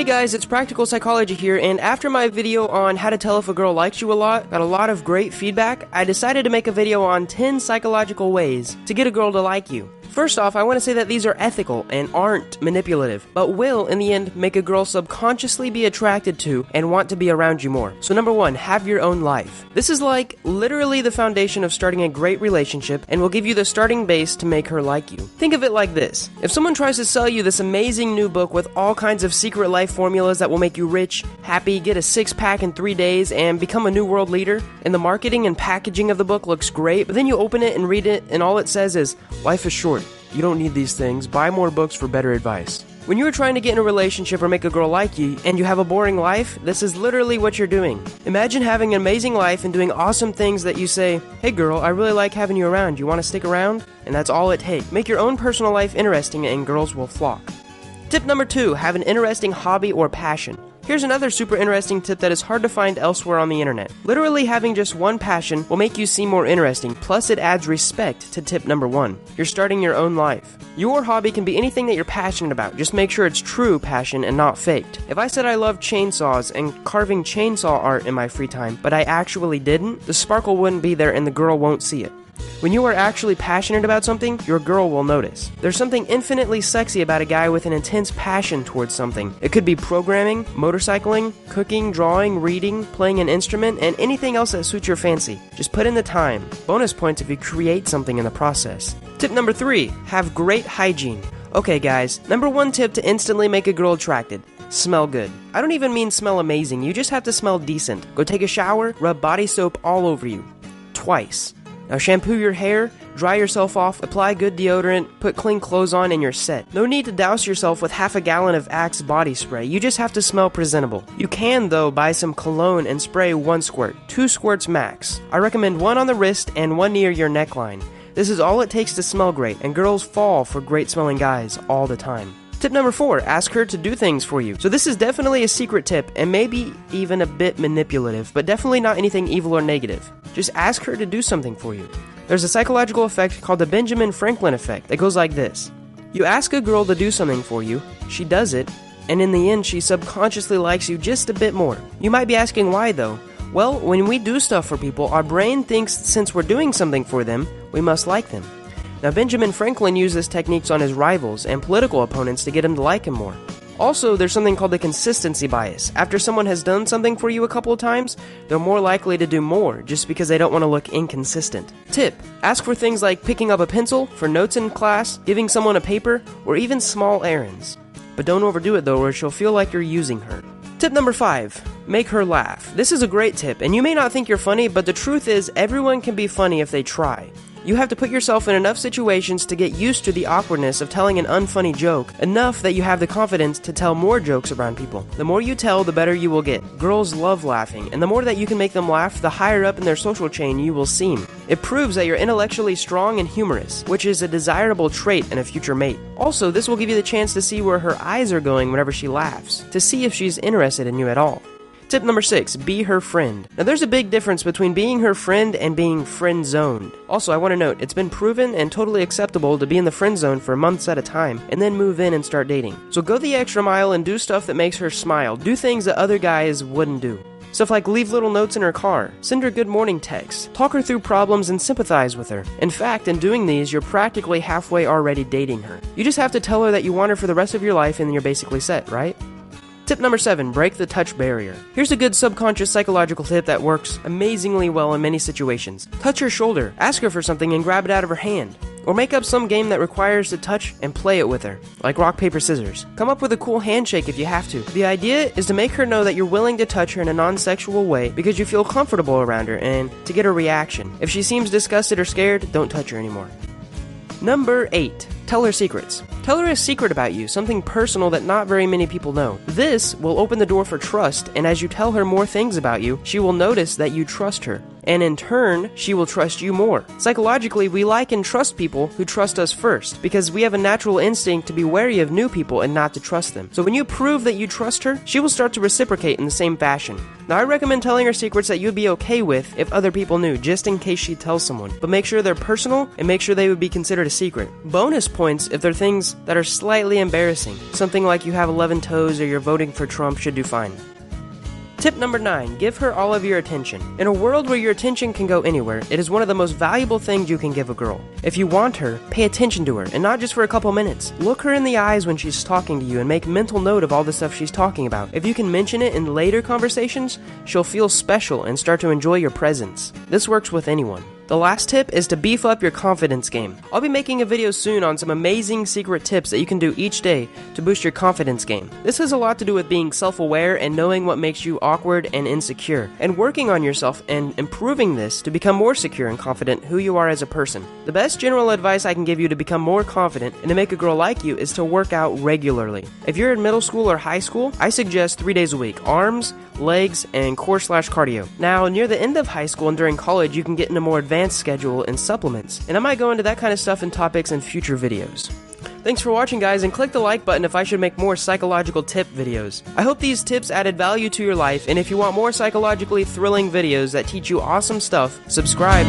guys, it's Practical Psychology here, and after my video on how to tell if a girl likes you a lot, got a lot of great feedback, I decided to make a video on 10 psychological ways to get a girl to like you. First off, I want to say that these are ethical and aren't manipulative, but will, in the end, make a girl subconsciously be attracted to and want to be around you more. So number 1, have your own life. This is like literally the foundation of starting a great relationship and will give you the starting base to make her like you. Think of it like this. If someone tries to sell you this amazing new book with all kinds of secret life formulas that will make you rich, happy, get a six-pack in 3 days, and become a new world leader, and the marketing and packaging of the book looks great, but then you open it and read it and all it says is, life is short. You don't need these things. Buy more books for better advice. When you're trying to get in a relationship or make a girl like you, and you have a boring life, this is literally what you're doing. Imagine having an amazing life and doing awesome things that you say, hey girl, I really like having you around. You want to stick around? And that's all it takes. Make your own personal life interesting and girls will flock. Tip number 2, have an interesting hobby or passion. Here's another super interesting tip that is hard to find elsewhere on the internet. Literally having just one passion will make you seem more interesting, plus it adds respect to tip number 1. You're starting your own life. Your hobby can be anything that you're passionate about, just make sure it's true passion and not faked. If I said I love chainsaws and carving chainsaw art in my free time, but I actually didn't, the sparkle wouldn't be there and the girl won't see it. When you are actually passionate about something, your girl will notice. There's something infinitely sexy about a guy with an intense passion towards something. It could be programming, motorcycling, cooking, drawing, reading, playing an instrument, and anything else that suits your fancy. Just put in the time. Bonus points if you create something in the process. Tip number 3, have great hygiene. Okay guys, number 1 tip to instantly make a girl attracted. Smell good. I don't even mean smell amazing, you just have to smell decent. Go take a shower, rub body soap all over you. Twice. Now shampoo your hair, dry yourself off, apply good deodorant, put clean clothes on, and you're set. No need to douse yourself with half a gallon of Axe body spray, you just have to smell presentable. You can, though, buy some cologne and spray 1 squirt, 2 squirts max. I recommend 1 on the wrist and 1 near your neckline. This is all it takes to smell great, and girls fall for great smelling guys all the time. Tip number 4, ask her to do things for you. So this is definitely a secret tip, and maybe even a bit manipulative, but definitely not anything evil or negative. Just ask her to do something for you. There's a psychological effect called the Benjamin Franklin effect that goes like this. You ask a girl to do something for you, she does it, and in the end she subconsciously likes you just a bit more. You might be asking why though? Well, when we do stuff for people, our brain thinks since we're doing something for them, we must like them. Now, Benjamin Franklin used this technique on his rivals and political opponents to get him to like him more. Also, there's something called the consistency bias. After someone has done something for you a couple of times, they're more likely to do more just because they don't want to look inconsistent. Tip: ask for things like picking up a pencil, for notes in class, giving someone a paper, or even small errands. But don't overdo it though, or she'll feel like you're using her. Tip number 5, make her laugh. This is a great tip, and you may not think you're funny, but the truth is everyone can be funny if they try. You have to put yourself in enough situations to get used to the awkwardness of telling an unfunny joke, enough that you have the confidence to tell more jokes around people. The more you tell, the better you will get. Girls love laughing, and the more that you can make them laugh, the higher up in their social chain you will seem. It proves that you're intellectually strong and humorous, which is a desirable trait in a future mate. Also, this will give you the chance to see where her eyes are going whenever she laughs, to see if she's interested in you at all. Tip number 6, be her friend. Now there's a big difference between being her friend and being friend-zoned. Also, I want to note, it's been proven and totally acceptable to be in the friend zone for months at a time, and then move in and start dating. So go the extra mile and do stuff that makes her smile. Do things that other guys wouldn't do. Stuff like leave little notes in her car, send her good morning texts, talk her through problems and sympathize with her. In fact, in doing these, you're practically halfway already dating her. You just have to tell her that you want her for the rest of your life and then you're basically set, right? Tip number 7, break the touch barrier. Here's a good subconscious psychological tip that works amazingly well in many situations. Touch her shoulder, ask her for something and grab it out of her hand. Or make up some game that requires to touch and play it with her, like rock, paper, scissors. Come up with a cool handshake if you have to. The idea is to make her know that you're willing to touch her in a non-sexual way because you feel comfortable around her and to get a reaction. If she seems disgusted or scared, don't touch her anymore. Number 8, tell her secrets. Tell her a secret about you, something personal that not very many people know. This will open the door for trust, and as you tell her more things about you, she will notice that you trust her. And in turn, she will trust you more. Psychologically, we like and trust people who trust us first, because we have a natural instinct to be wary of new people and not to trust them. So when you prove that you trust her, she will start to reciprocate in the same fashion. Now, I recommend telling her secrets that you'd be okay with if other people knew, just in case she tells someone. But make sure they're personal, and make sure they would be considered a secret. Bonus points if they're things that are slightly embarrassing. Something like you have 11 toes or you're voting for Trump should do fine. Tip number 9, give her all of your attention. In a world where your attention can go anywhere, it is one of the most valuable things you can give a girl. If you want her, pay attention to her, and not just for a couple minutes. Look her in the eyes when she's talking to you and make mental note of all the stuff she's talking about. If you can mention it in later conversations, she'll feel special and start to enjoy your presence. This works with anyone. The last tip is to beef up your confidence game. I'll be making a video soon on some amazing secret tips that you can do each day to boost your confidence game. This has a lot to do with being self-aware and knowing what makes you awkward and insecure, and working on yourself and improving this to become more secure and confident who you are as a person. The best general advice I can give you to become more confident and to make a girl like you is to work out regularly. If you're in middle school or high school, I suggest 3 days a week: arms, legs, and core/cardio. Now, near the end of high school and during college, you can get into more advanced schedule and supplements, and I might go into that kind of stuff and topics in future videos. Thanks for watching, guys, and click the like button if I should make more psychological tip videos. I hope these tips added value to your life, and if you want more psychologically thrilling videos that teach you awesome stuff, subscribe.